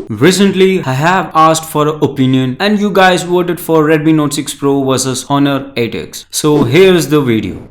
Recently, I have asked for an opinion and you guys voted for Redmi Note 6 Pro versus Honor 8X. So here's the video.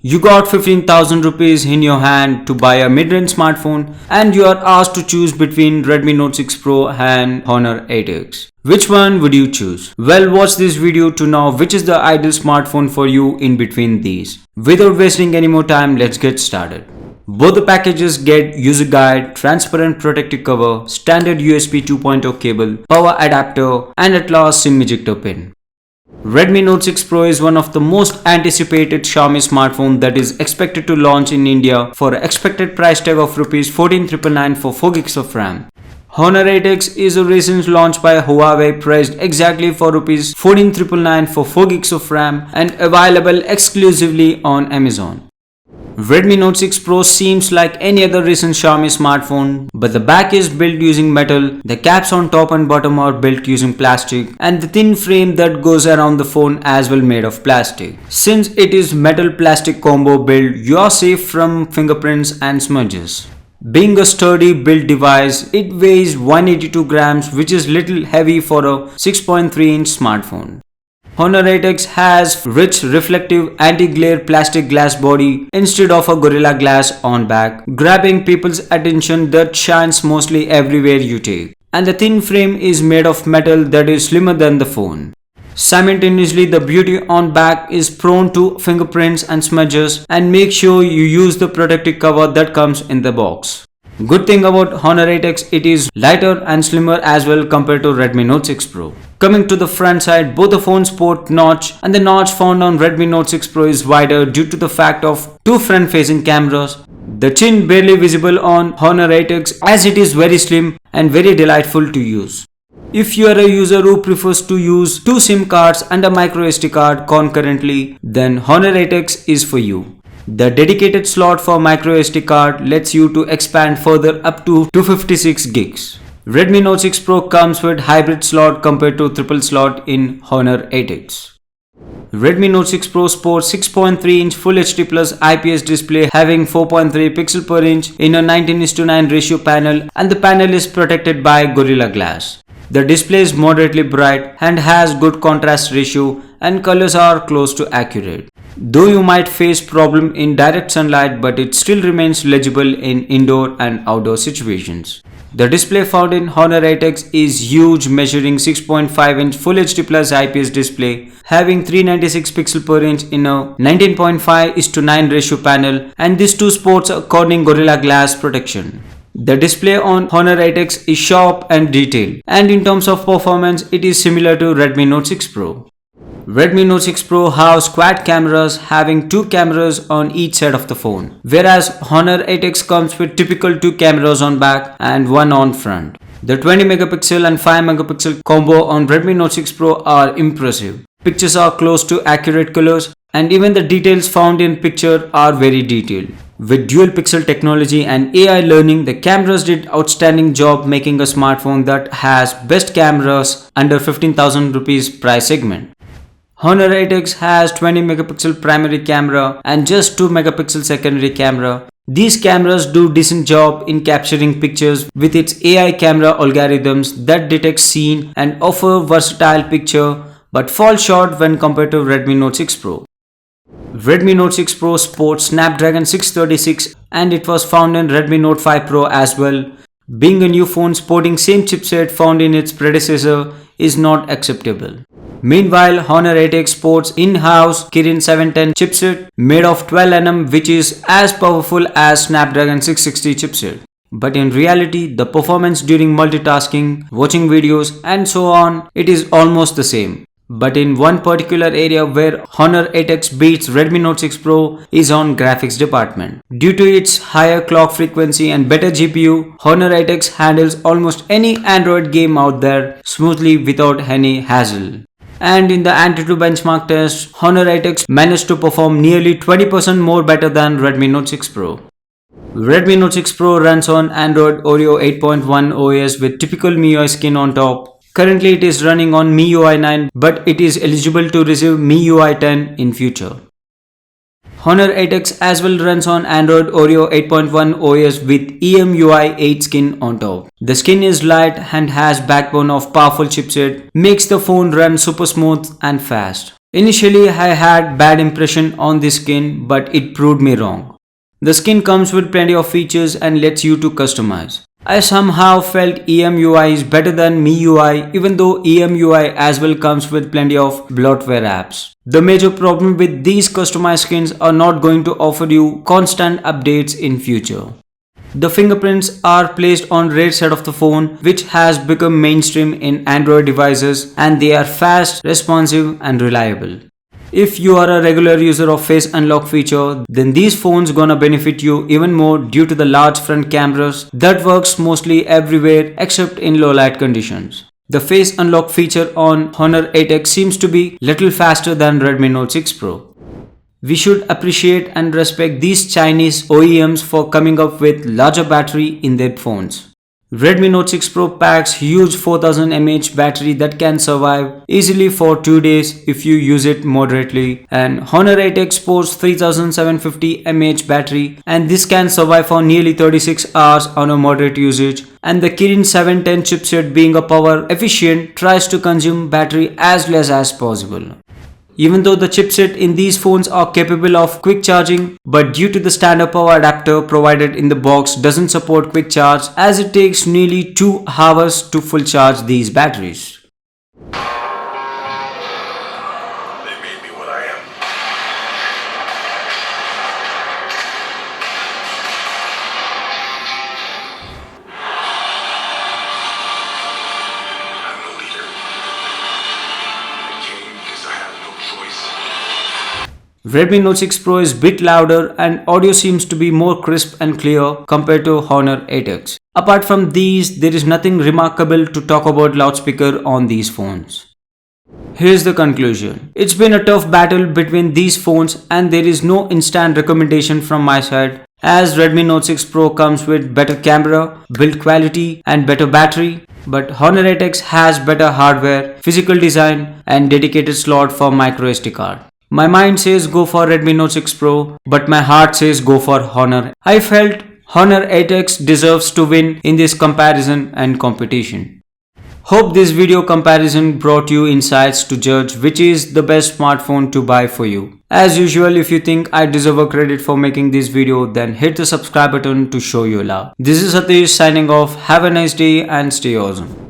You got 15,000 rupees in your hand to buy a mid-range smartphone and you are asked to choose between Redmi Note 6 Pro and Honor 8X. Which one would you choose? Well, watch this video to know which is the ideal smartphone for you in between these. Without wasting any more time, let's get started. Both the packages get user guide, transparent protective cover, standard USB 2.0 cable, power adapter and at last SIM ejector pin. Redmi Note 6 Pro is one of the most anticipated Xiaomi smartphone that is expected to launch in India for an expected price tag of Rs 14,999 for 4GB of RAM. Honor 8X is a recent launch by Huawei priced exactly for Rs 14,999 for 4GB of RAM and available exclusively on Amazon. Redmi Note 6 Pro seems like any other recent Xiaomi smartphone, but the back is built using metal, the caps on top and bottom are built using plastic, and the thin frame that goes around the phone as well made of plastic. Since it is metal plastic combo build, you are safe from fingerprints and smudges. Being a sturdy built device, it weighs 182 grams, which is little heavy for a 6.3-inch smartphone. Honor 8X has rich reflective anti-glare plastic glass body instead of a Gorilla Glass on back, grabbing people's attention that shines mostly everywhere you take. And the thin frame is made of metal that is slimmer than the phone. Simultaneously, the beauty on back is prone to fingerprints and smudges, and make sure you use the protective cover that comes in the box. Good thing about Honor 8X, it is lighter and slimmer as well compared to Redmi Note 6 Pro. Coming to the front side, both the phones sport notch, and the notch found on Redmi Note 6 Pro is wider due to the fact of two front-facing cameras. The chin barely visible on Honor 8X as it is very slim and very delightful to use. If you are a user who prefers to use two SIM cards and a micro SD card concurrently, then Honor 8X is for you. The dedicated slot for micro SD card lets you to expand further up to 256 gigs. Redmi Note 6 Pro comes with hybrid slot compared to triple slot in Honor 8X. Redmi Note 6 Pro sports 6.3-inch Full HD Plus IPS display having 4.3 pixel per inch in a 19:9 ratio panel, and the panel is protected by Gorilla Glass. The display is moderately bright and has good contrast ratio and colors are close to accurate. Though you might face problem in direct sunlight, but it still remains legible in indoor and outdoor situations. The display found in Honor 8X is huge, measuring 6.5-inch Full HD Plus IPS display having 396 pixel per inch in a 19.5:9 ratio panel, and this too sports a corning Gorilla Glass protection. The display on Honor 8X is sharp and detailed, and in terms of performance, it is similar to Redmi Note 6 Pro. Redmi Note 6 Pro has quad cameras having two cameras on each side of the phone, whereas Honor 8X comes with typical two cameras on back and one on front. The 20 megapixel and 5 megapixel combo on Redmi Note 6 Pro are impressive. Pictures are close to accurate colors, and even the details found in picture are very detailed. With dual pixel technology and AI learning, the cameras did outstanding job making a smartphone that has best cameras under 15,000 rupees price segment. Honor 8X has 20 megapixel primary camera and just 2 megapixel secondary camera. These cameras do decent job in capturing pictures with its AI camera algorithms that detect scene and offer versatile picture, but fall short when compared to Redmi Note 6 Pro. Redmi Note 6 Pro sports Snapdragon 636 and it was found in Redmi Note 5 Pro as well. Being a new phone sporting same chipset found in its predecessor is not acceptable. Meanwhile, Honor 8X sports in-house Kirin 710 chipset made of 12nm, which is as powerful as Snapdragon 660 chipset. But in reality, the performance during multitasking, watching videos and so on, it is almost the same. But in one particular area where Honor 8X beats Redmi Note 6 Pro is on graphics department. Due to its higher clock frequency and better GPU, Honor 8X handles almost any Android game out there smoothly without any hassle. And in the Antutu benchmark test, Honor 8X managed to perform nearly 20% more better than Redmi Note 6 Pro. Redmi Note 6 Pro runs on Android Oreo 8.1 OS with typical MIUI skin on top. Currently it is running on MIUI 9, but it is eligible to receive MIUI 10 in future. Honor 8X as well runs on Android Oreo 8.1 OS with EMUI 8 skin on top. The skin is light and has backbone of powerful chipset, makes the phone run super smooth and fast. Initially I had bad impression on this skin, but it proved me wrong. The skin comes with plenty of features and lets you to customize. I somehow felt EMUI is better than MIUI, even though EMUI as well comes with plenty of bloatware apps. The major problem with these customized skins are not going to offer you constant updates in future. The fingerprints are placed on rear side of the phone, which has become mainstream in Android devices, and they are fast, responsive and reliable. If you are a regular user of face unlock feature, then these phones gonna benefit you even more due to the large front cameras that works mostly everywhere except in low light conditions. The face unlock feature on Honor 8X seems to be little faster than Redmi Note 6 Pro. We should appreciate and respect these Chinese OEMs for coming up with larger battery in their phones. Redmi Note 6 Pro packs huge 4000 mAh battery that can survive easily for 2 days if you use it moderately, and Honor 8X sports 3750 mAh battery, and this can survive for nearly 36 hours on a moderate usage, and the Kirin 710 chipset being a power efficient tries to consume battery as less as possible. Even though the chipset in these phones are capable of quick charging, but due to the standard power adapter provided in the box doesn't support quick charge, as it takes nearly 2 hours to full charge these batteries. Redmi Note 6 Pro is bit louder and audio seems to be more crisp and clear compared to Honor 8X. Apart from these, there is nothing remarkable to talk about loudspeaker on these phones. Here's the conclusion. It's been a tough battle between these phones and there is no instant recommendation from my side, as Redmi Note 6 Pro comes with better camera, build quality and better battery, but Honor 8X has better hardware, physical design and dedicated slot for micro SD card. My mind says go for Redmi Note 6 Pro, but my heart says go for Honor. I felt Honor 8X deserves to win in this comparison and competition. Hope this video comparison brought you insights to judge which is the best smartphone to buy for you. As usual, if you think I deserve a credit for making this video, then hit the subscribe button to show your love. This is Satish signing off. Have a nice day and stay awesome.